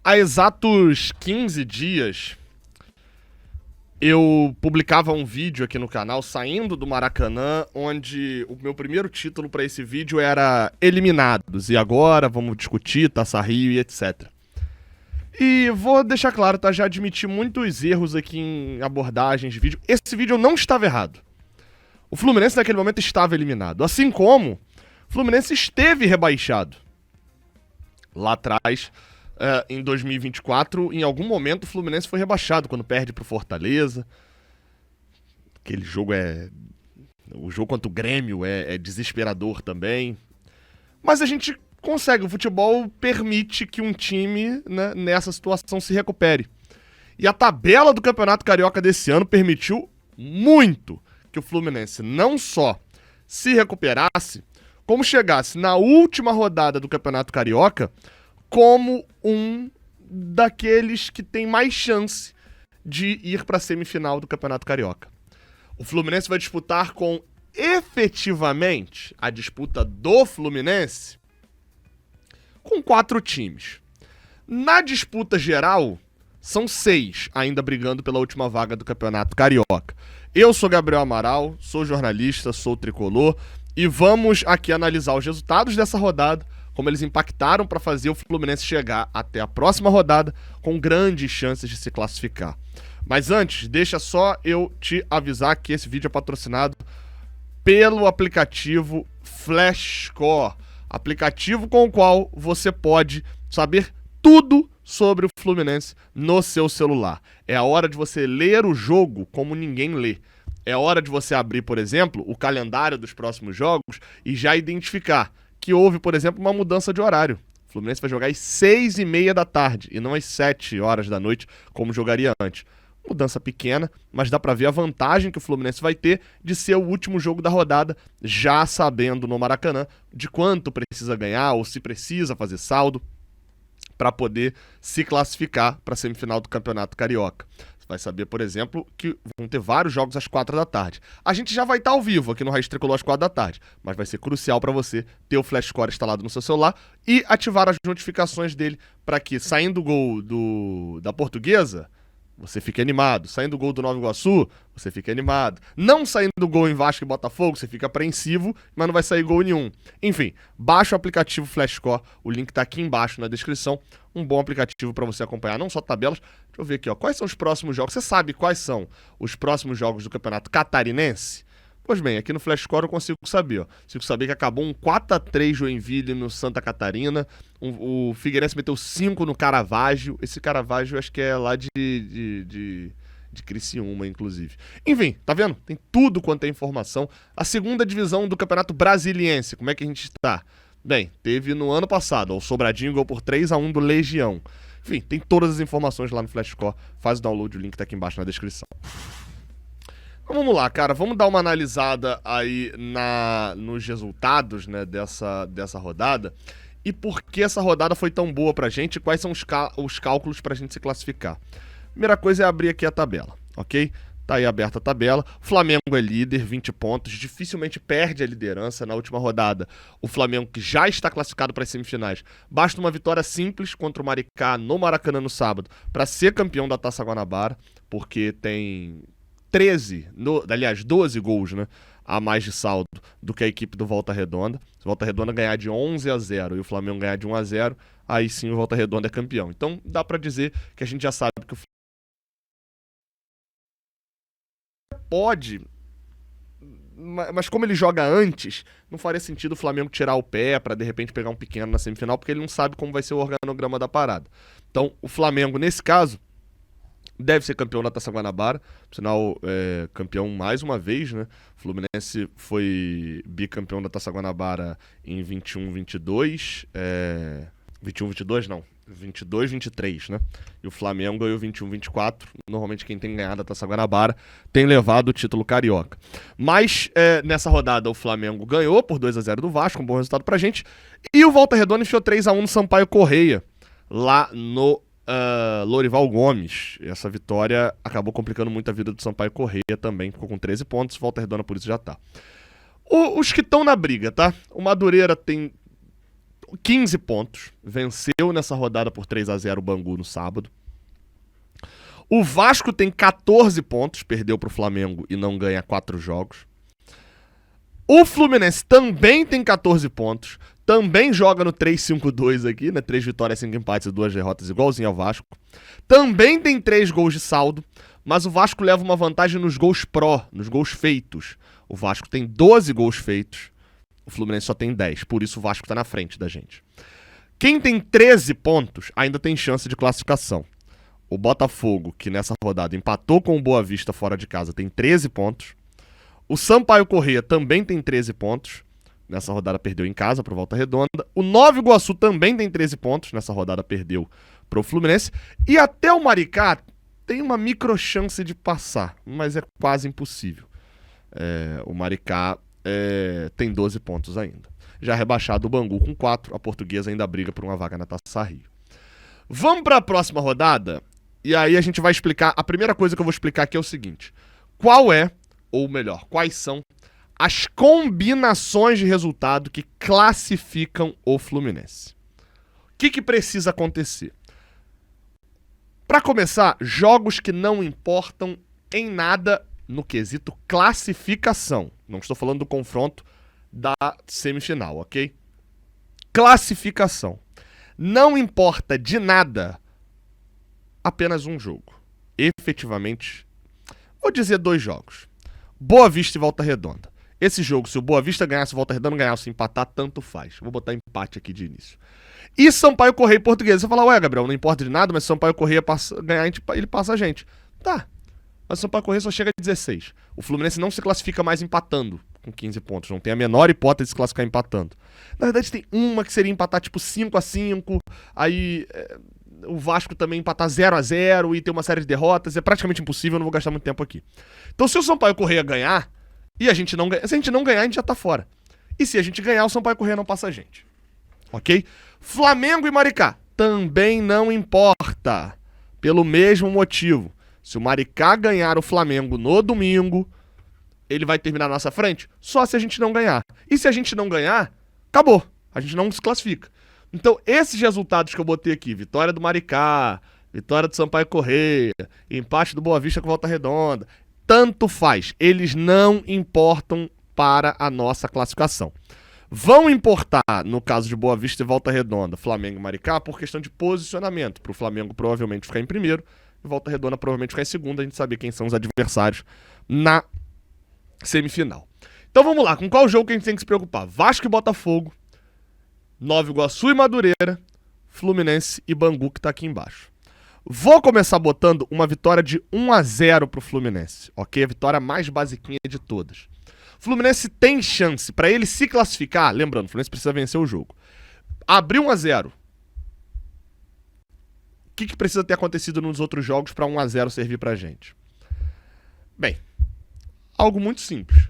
Há exatos 15 dias, eu publicava um vídeo aqui no canal, saindo do Maracanã, onde o meu primeiro título para esse vídeo era Eliminados. E agora vamos discutir Taça Rio e etc. E vou deixar claro, tá? Já admiti muitos erros aqui em abordagens de vídeo. Esse vídeo não estava errado. O Fluminense naquele momento estava eliminado. Assim como o Fluminense esteve rebaixado. Lá atrás, em 2024, em algum momento o Fluminense foi rebaixado, quando perde pro Fortaleza. Aquele jogo o jogo contra o Grêmio é desesperador também. Mas a gente consegue, o futebol permite que um time, né, nessa situação se recupere. E a tabela do Campeonato Carioca desse ano permitiu muito que o Fluminense não só se recuperasse, como chegasse na última rodada do Campeonato Carioca como um daqueles que tem mais chance de ir para a semifinal do Campeonato Carioca. O Fluminense vai disputar com, efetivamente, a disputa do Fluminense com 4 times. Na disputa geral, são 6 ainda brigando pela última vaga do Campeonato Carioca. Eu sou Gabriel Amaral, sou jornalista, sou tricolor, e vamos aqui analisar os resultados dessa rodada, como eles impactaram para fazer o Fluminense chegar até a próxima rodada com grandes chances de se classificar. Mas antes, deixa só eu te avisar que esse vídeo é patrocinado pelo aplicativo Flashscore, aplicativo com o qual você pode saber tudo sobre o Fluminense no seu celular. É a hora de você ler o jogo como ninguém lê. É hora de você abrir, por exemplo, o calendário dos próximos jogos e já identificar que houve, por exemplo, uma mudança de horário. O Fluminense vai jogar às 6h30 da tarde e não às 7 horas da noite, como jogaria antes. Mudança pequena, mas dá pra ver a vantagem que o Fluminense vai ter de ser o último jogo da rodada, já sabendo no Maracanã de quanto precisa ganhar ou se precisa fazer saldo para poder se classificar para a semifinal do Campeonato Carioca. Você vai saber, por exemplo, que vão ter vários jogos às 4 da tarde. A gente já vai estar ao vivo aqui no Raiz Tricolor às 4 da tarde, mas vai ser crucial para você ter o Flashscore instalado no seu celular e ativar as notificações dele para que, saindo o gol da Portuguesa, você fica animado. Saindo o gol do Nova Iguaçu, você fica animado. Não saindo o gol em Vasco e Botafogo, você fica apreensivo, mas não vai sair gol nenhum. Enfim, baixa o aplicativo Flashscore, o link tá aqui embaixo na descrição. Um bom aplicativo para você acompanhar não só tabelas. Deixa eu ver aqui, ó. Quais são os próximos jogos? Você sabe quais são os próximos jogos do Campeonato Catarinense? Pois bem, aqui no Flashscore eu consigo saber, ó. Consigo saber que acabou um 4x3 Joinville no Santa Catarina. O Figueirense meteu 5 no Caravaggio. Esse Caravaggio acho que é lá de Criciúma, inclusive. Enfim, tá vendo? Tem tudo quanto é informação. A segunda divisão do Campeonato Brasiliense, como é que a gente está? Bem, teve no ano passado, ó, o Sobradinho ganhou por 3x1 do Legião. Enfim, tem todas as informações lá no Flashscore. Faz o download, o link tá aqui embaixo na descrição. Então vamos lá, cara, vamos dar uma analisada aí nos resultados, né, dessa rodada e por que essa rodada foi tão boa pra gente e quais são os cálculos pra gente se classificar. Primeira coisa é abrir aqui a tabela, ok? Tá aí aberta a tabela, o Flamengo é líder, 20 pontos, dificilmente perde a liderança na última rodada. O Flamengo, que já está classificado para as semifinais, basta uma vitória simples contra o Maricá no Maracanã no sábado para ser campeão da Taça Guanabara, porque tem 12 gols, né, a mais de saldo do que a equipe do Volta Redonda. Se o Volta Redonda ganhar de 11-0 e o Flamengo ganhar de 1-0, aí sim o Volta Redonda é campeão. Então dá pra dizer que a gente já sabe que o Flamengo pode, mas como ele joga antes, não faria sentido o Flamengo tirar o pé pra de repente pegar um pequeno na semifinal, porque ele não sabe como vai ser o organograma da parada. Então o Flamengo, nesse caso, deve ser campeão da Taça Guanabara, por sinal, campeão mais uma vez, né? O Fluminense foi bicampeão da Taça Guanabara em 21-22, 21-22 não, 22-23, né? E o Flamengo ganhou 21-24, normalmente quem tem ganhado a Taça Guanabara tem levado o título carioca. Mas nessa rodada o Flamengo ganhou por 2-0 do Vasco, um bom resultado pra gente, e o Volta Redonda enfiou 3-1 no Sampaio Corrêa, lá no Lorival Gomes. Essa vitória acabou complicando muito a vida do Sampaio Corrêa também, ficou com 13 pontos, Volta Redonda por isso já tá. Os que estão na briga, tá? O Madureira tem 15 pontos. Venceu nessa rodada por 3-0 o Bangu no sábado. O Vasco tem 14 pontos, perdeu pro Flamengo e não ganha 4 jogos. O Fluminense também tem 14 pontos, também joga no 3-5-2 aqui, né? 3 vitórias, 5 empates e 2 derrotas, igualzinho ao Vasco. Também tem 3 gols de saldo, mas o Vasco leva uma vantagem nos gols nos gols feitos. O Vasco tem 12 gols feitos, o Fluminense só tem 10, por isso o Vasco tá na frente da gente. Quem tem 13 pontos ainda tem chance de classificação. O Botafogo, que nessa rodada empatou com o Boa Vista fora de casa, tem 13 pontos. O Sampaio Corrêa também tem 13 pontos. Nessa rodada perdeu em casa pro Volta Redonda. O Nova Iguaçu também tem 13 pontos. Nessa rodada perdeu pro Fluminense. E até o Maricá tem uma micro chance de passar, mas é quase impossível. O Maricá tem 12 pontos ainda. Já rebaixado o Bangu com 4. A Portuguesa ainda briga por uma vaga na Taça Rio. Vamos para a próxima rodada. E aí a gente vai explicar. A primeira coisa que eu vou explicar aqui é o seguinte. Quais são as combinações de resultado que classificam o Fluminense? O que precisa acontecer? Para começar, jogos que não importam em nada no quesito classificação. Não estou falando do confronto da semifinal, ok? Classificação. Não importa de nada apenas um jogo. Efetivamente, vou dizer 2 jogos. Boa Vista e Volta Redonda. Esse jogo, se o Boa Vista ganhasse, o Volta Redonda ganhasse, se empatar, tanto faz. Vou botar empate aqui de início. E Sampaio Corrêa e Portuguesa. Você fala, ué, Gabriel, não importa de nada, mas se Sampaio Corrêa ganhar, ele passa a gente. Tá, mas o Sampaio Corrêa só chega a 16. O Fluminense não se classifica mais empatando com 15 pontos. Não tem a menor hipótese de se classificar empatando. Na verdade, tem uma que seria empatar tipo 5-5, aí o Vasco também empatar 0-0 e ter uma série de derrotas. É praticamente impossível, eu não vou gastar muito tempo aqui. Então, se o Sampaio Corrêa ganhar, e a gente não ganhar, se a gente não ganhar, a gente já tá fora. E se a gente ganhar, o Sampaio Corrêa não passa a gente. Ok? Flamengo e Maricá também não importa. Pelo mesmo motivo. Se o Maricá ganhar o Flamengo no domingo, ele vai terminar na nossa frente? Só se a gente não ganhar. E se a gente não ganhar, acabou. A gente não se classifica. Então, esses resultados que eu botei aqui, vitória do Maricá, vitória do Sampaio Corrêa, empate do Boa Vista com Volta Redonda, tanto faz. Eles não importam para a nossa classificação. Vão importar, no caso de Boa Vista e Volta Redonda, Flamengo e Maricá, por questão de posicionamento. Para o Flamengo provavelmente ficar em primeiro, e Volta Redonda provavelmente ficar em segundo, a gente saber quem são os adversários na semifinal. Então vamos lá, com qual jogo que a gente tem que se preocupar? Vasco e Botafogo, Nova Iguaçu e Madureira, Fluminense e Bangu, que tá aqui embaixo. Vou começar botando uma vitória de 1-0 pro Fluminense, ok? A vitória mais basiquinha de todas. Fluminense tem chance, pra ele se classificar, lembrando, o Fluminense precisa vencer o jogo. Abriu 1-0. O que precisa ter acontecido nos outros jogos pra 1-0 servir pra gente? Bem, algo muito simples.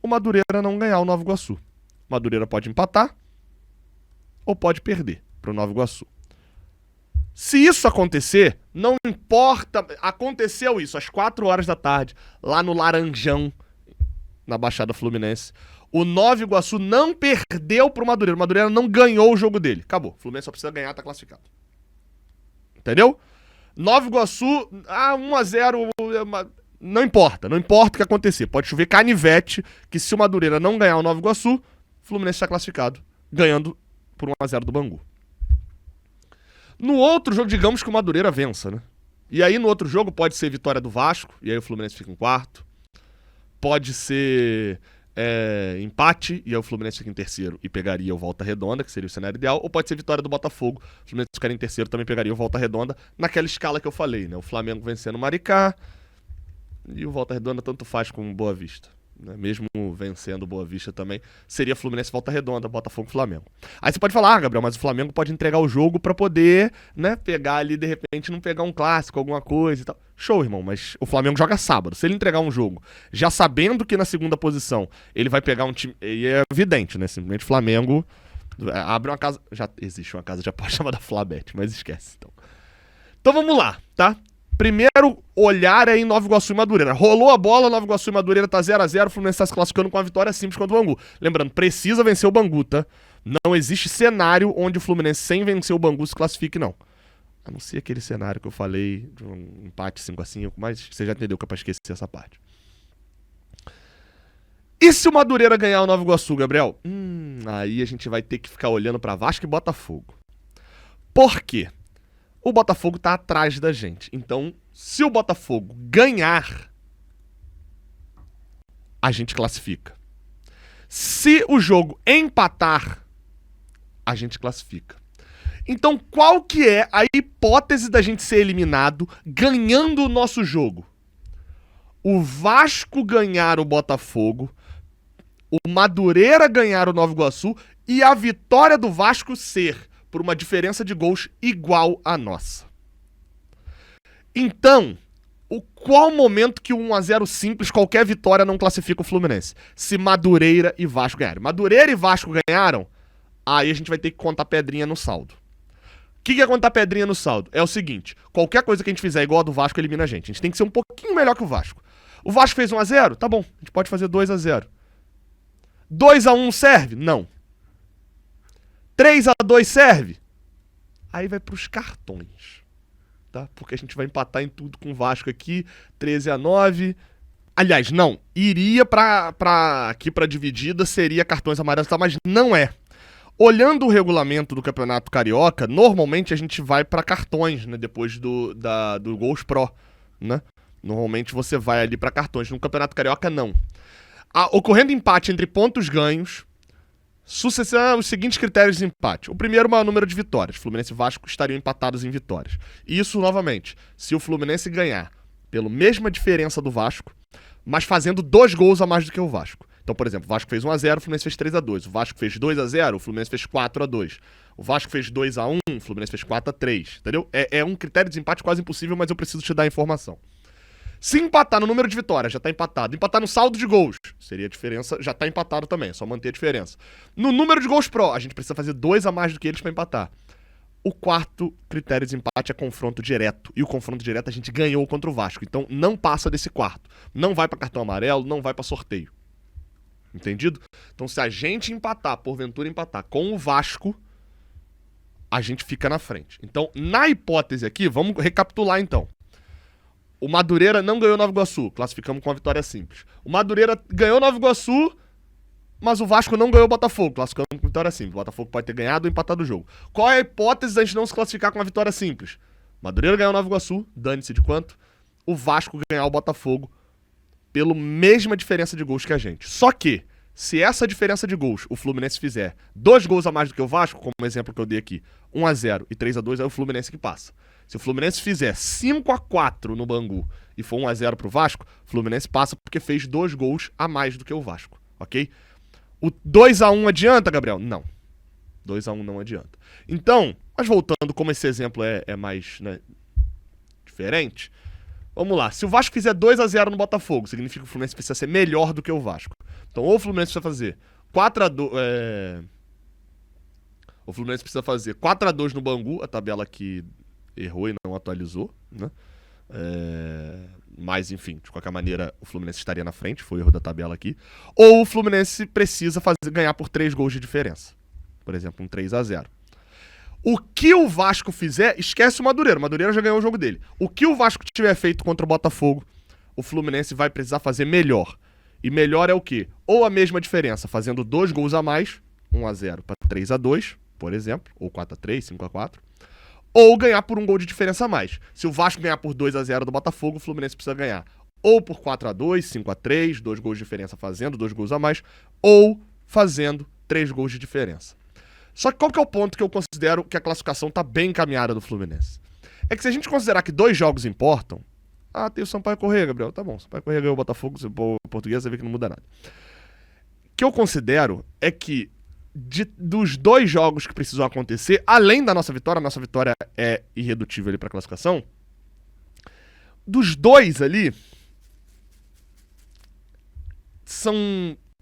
O Madureira não ganhar o Nova Iguaçu. O Madureira pode empatar ou pode perder pro Nova Iguaçu. Se isso acontecer, não importa, aconteceu isso às 4 horas da tarde, lá no Laranjão, na Baixada Fluminense. O Nova Iguaçu não perdeu pro Madureira. O Madureira não ganhou o jogo dele. Acabou. O Fluminense só precisa ganhar, tá classificado. Entendeu? Nova Iguaçu, 1-0, não importa. Não importa o que acontecer. Pode chover canivete, que se o Madureira não ganhar o Nova Iguaçu, o Fluminense está classificado, ganhando por 1-0 do Bangu. No outro jogo, digamos que o Madureira vença, né? E aí no outro jogo pode ser vitória do Vasco, e aí o Fluminense fica em quarto. Pode ser empate, e aí o Fluminense fica em terceiro e pegaria o Volta Redonda, que seria o cenário ideal. Ou pode ser vitória do Botafogo, o Fluminense ficaria em terceiro, também pegaria o Volta Redonda, naquela escala que eu falei, né? O Flamengo vencendo o Maricá, e o Volta Redonda tanto faz com o Boa Vista. Mesmo vencendo o Boa Vista também, seria Fluminense Volta Redonda, Botafogo, Flamengo. Aí você pode falar, Gabriel, mas o Flamengo pode entregar o jogo pra poder, né, pegar ali, de repente, não pegar um clássico, alguma coisa e tal. Show, irmão, mas o Flamengo joga sábado. Se ele entregar um jogo, já sabendo que na segunda posição ele vai pegar um time, e é evidente, né, simplesmente o Flamengo abre uma casa, já existe uma casa de aposta chamada Flabet, mas esquece, então. Então vamos lá, tá? Primeiro olhar é em Nova Iguaçu e Madureira. Rolou a bola, Nova Iguaçu e Madureira tá 0-0, o Fluminense tá se classificando com uma vitória simples contra o Bangu. Lembrando, precisa vencer o Bangu, tá? Não existe cenário onde o Fluminense, sem vencer o Bangu, se classifique, não. A não ser aquele cenário que eu falei, de um empate 5-5, mas você já entendeu que é pra esquecer essa parte. E se o Madureira ganhar o Nova Iguaçu, Gabriel? Aí a gente vai ter que ficar olhando pra Vasco e Botafogo. Por quê? O Botafogo tá atrás da gente. Então, se o Botafogo ganhar, a gente classifica. Se o jogo empatar, a gente classifica. Então, qual que é a hipótese da gente ser eliminado ganhando o nosso jogo? O Vasco ganhar o Botafogo, o Madureira ganhar o Nova Iguaçu e a vitória do Vasco ser por uma diferença de gols igual à nossa. Então, qual momento que o 1-0 simples, qualquer vitória não classifica o Fluminense? Se Madureira e Vasco ganharem. Madureira e Vasco ganharam, aí a gente vai ter que contar pedrinha no saldo. O que é contar pedrinha no saldo? É o seguinte, qualquer coisa que a gente fizer igual a do Vasco elimina a gente. A gente tem que ser um pouquinho melhor que o Vasco. O Vasco fez 1-0? Tá bom, a gente pode fazer 2-0. 2-1 serve? Não. 3-2 serve? Aí vai pros cartões, tá? Porque a gente vai empatar em tudo com o Vasco aqui, 13-9. Aliás, não, iria aqui pra dividida, seria cartões amarelos, tá? Mas não é. Olhando o regulamento do Campeonato Carioca, normalmente a gente vai pra cartões, né? Depois do Gols Pro, né? Normalmente você vai ali pra cartões. No Campeonato Carioca, não. Ocorrendo empate entre pontos ganhos, sucessão, os seguintes critérios de empate. O primeiro, o maior número de vitórias. Fluminense e Vasco estariam empatados em vitórias. E isso, novamente, se o Fluminense ganhar pela mesma diferença do Vasco, mas fazendo 2 gols a mais do que o Vasco. Então, por exemplo, o Vasco fez 1-0, o Fluminense fez 3-2. O Vasco fez 2-0, o Fluminense fez 4-2. O Vasco fez 2-1, o Fluminense fez 4-3. Entendeu? É um critério de desempate quase impossível, mas eu preciso te dar a informação. Se empatar no número de vitórias, já tá empatado. Empatar no saldo de gols, seria a diferença, já tá empatado também, é só manter a diferença. No número de gols pro, a gente precisa fazer 2 a mais do que eles pra empatar. O quarto critério de empate é confronto direto. E o confronto direto a gente ganhou contra o Vasco. Então não passa desse quarto. Não vai pra cartão amarelo, não vai pra sorteio. Entendido? Então se a gente empatar, porventura empatar com o Vasco, a gente fica na frente. Então, na hipótese aqui, vamos recapitular então. O Madureira não ganhou Nova Iguaçu, classificamos com uma vitória simples. O Madureira ganhou Nova Iguaçu, mas o Vasco não ganhou o Botafogo, classificamos com vitória simples. O Botafogo pode ter ganhado ou empatado o jogo. Qual é a hipótese da gente não se classificar com uma vitória simples? Madureira ganhou Nova Iguaçu, dane-se de quanto. O Vasco ganhar o Botafogo pela mesma diferença de gols que a gente. Só que, se essa diferença de gols o Fluminense fizer 2 gols a mais do que o Vasco, como o exemplo que eu dei aqui, 1-0 e 3-2, é o Fluminense que passa. Se o Fluminense fizer 5-4 no Bangu e for 1-0 pro Vasco, o Fluminense passa porque fez 2 gols a mais do que o Vasco, ok? O 2-1 adianta, Gabriel? Não. 2-1 não adianta. Então, mas voltando, como esse exemplo é mais, né, diferente, vamos lá. Se o Vasco fizer 2-0 no Botafogo, significa que o Fluminense precisa ser melhor do que o Vasco. Então, ou o Fluminense precisa fazer 4-2... O Fluminense precisa fazer 4-2 no Bangu, a tabela que errou e não atualizou, né? Mas, enfim, de qualquer maneira, o Fluminense estaria na frente, foi o erro da tabela aqui. Ou o Fluminense precisa ganhar por 3 gols de diferença. Por exemplo, um 3-0. O que o Vasco fizer, esquece o Madureira. O Madureira já ganhou o jogo dele. O que o Vasco tiver feito contra o Botafogo, o Fluminense vai precisar fazer melhor. E melhor é o quê? Ou a mesma diferença, fazendo 2 gols a mais, 1-0 para 3-2, por exemplo, ou 4-3, 5-4. Ou ganhar por 1 gol de diferença a mais. Se o Vasco ganhar por 2-0 do Botafogo, o Fluminense precisa ganhar ou por 4-2, 5-3, 2 gols de diferença fazendo 2 gols a mais, ou fazendo 3 gols de diferença. Só que qual que é o ponto que eu considero que a classificação tá bem encaminhada do Fluminense? É que se a gente considerar que 2 jogos importam, tem o Sampaio Corrêa, Gabriel, tá bom, o Sampaio Corrêa ganhou o Botafogo, se for português, você vê que não muda nada. O que eu considero é que dos 2 jogos que precisam acontecer, além da nossa vitória, a nossa vitória é irredutível ali pra classificação, dos 2 ali, são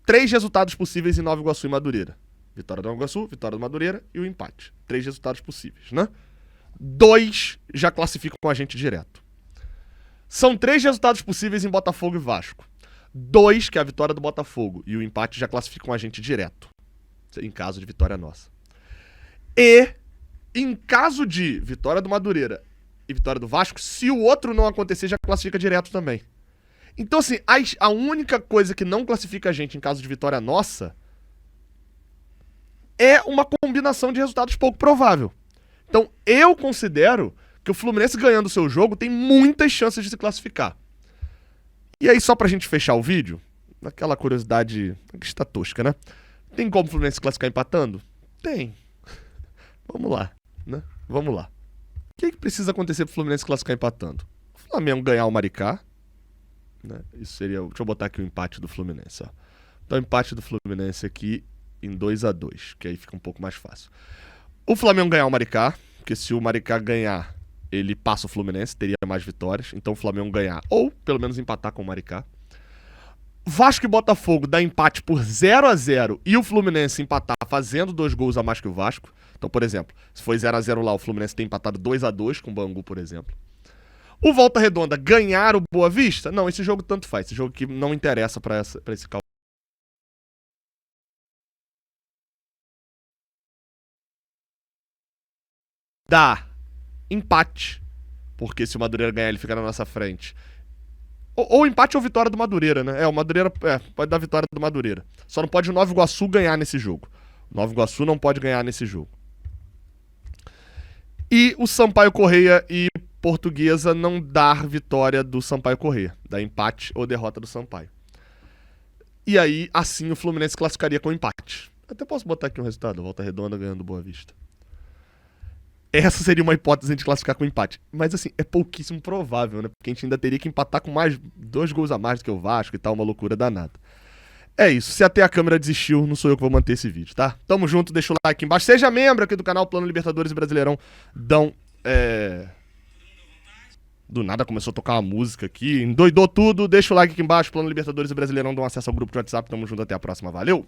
3 resultados possíveis em Nova Iguaçu e Madureira. Vitória do Nova Iguaçu, vitória do Madureira e o empate. 3 resultados possíveis, né? 2 já classificam com a gente direto. São 3 resultados possíveis em Botafogo e Vasco. 2, que é a vitória do Botafogo, e o empate já classificam a gente direto. em caso de vitória nossa. E, em caso de vitória do Madureira e vitória do Vasco, se o outro não acontecer, já classifica direto também. Então, assim, a única coisa que não classifica a gente em caso de vitória nossa é uma combinação de resultados pouco provável. Então, eu considero que o Fluminense ganhando o seu jogo tem muitas chances de se classificar. E aí, só pra gente fechar o vídeo, aquela curiosidade que está tosca, né? Tem como o Fluminense se classificar empatando? Tem. Vamos lá, né? Vamos lá. O que precisa acontecer pro Fluminense se classificar empatando? O Flamengo ganhar o Maricá, né? Isso seria... Deixa eu botar aqui o empate do Fluminense, ó. Então, o empate do Fluminense aqui em 2-2, que aí fica um pouco mais fácil. O Flamengo ganhar o Maricá, porque se o Maricá ganhar, ele passa o Fluminense, teria mais vitórias. Então, o Flamengo ganhar, ou pelo menos empatar com o Maricá. Vasco e Botafogo dá empate por 0-0 e o Fluminense empatar fazendo 2 gols a mais que o Vasco. Então, por exemplo, se foi 0-0 lá, o Fluminense tem empatado 2-2 com o Bangu, por exemplo. O Volta Redonda ganhar o Boa Vista? Não, esse jogo tanto faz. Esse jogo que não interessa pra esse cálculo. Dá empate, porque se o Madureira ganhar, ele fica na nossa frente. Ou empate ou vitória do Madureira, né? O Madureira pode dar vitória do Madureira. Só não pode o Nova Iguaçu ganhar nesse jogo. O Nova Iguaçu não pode ganhar nesse jogo. E o Sampaio Corrêa e Portuguesa não dar vitória do Sampaio Corrêa. Dá empate ou derrota do Sampaio. E aí, assim, o Fluminense classificaria com empate. Até posso botar aqui um resultado. Volta Redonda ganhando Boa Vista. Essa seria uma hipótese de a gente classificar com empate. Mas, assim, é pouquíssimo provável, né? Porque a gente ainda teria que empatar com mais 2 gols a mais do que o Vasco e tal, uma loucura danada. É isso. Se até a câmera desistiu, não sou eu que vou manter esse vídeo, tá? Tamo junto, deixa o like aqui embaixo. Seja membro aqui do canal Plano Libertadores e Brasileirão. Do nada começou a tocar uma música aqui, endoidou tudo. Deixa o like aqui embaixo, Plano Libertadores e Brasileirão. Dão acesso ao grupo de WhatsApp. Tamo junto, até a próxima. Valeu!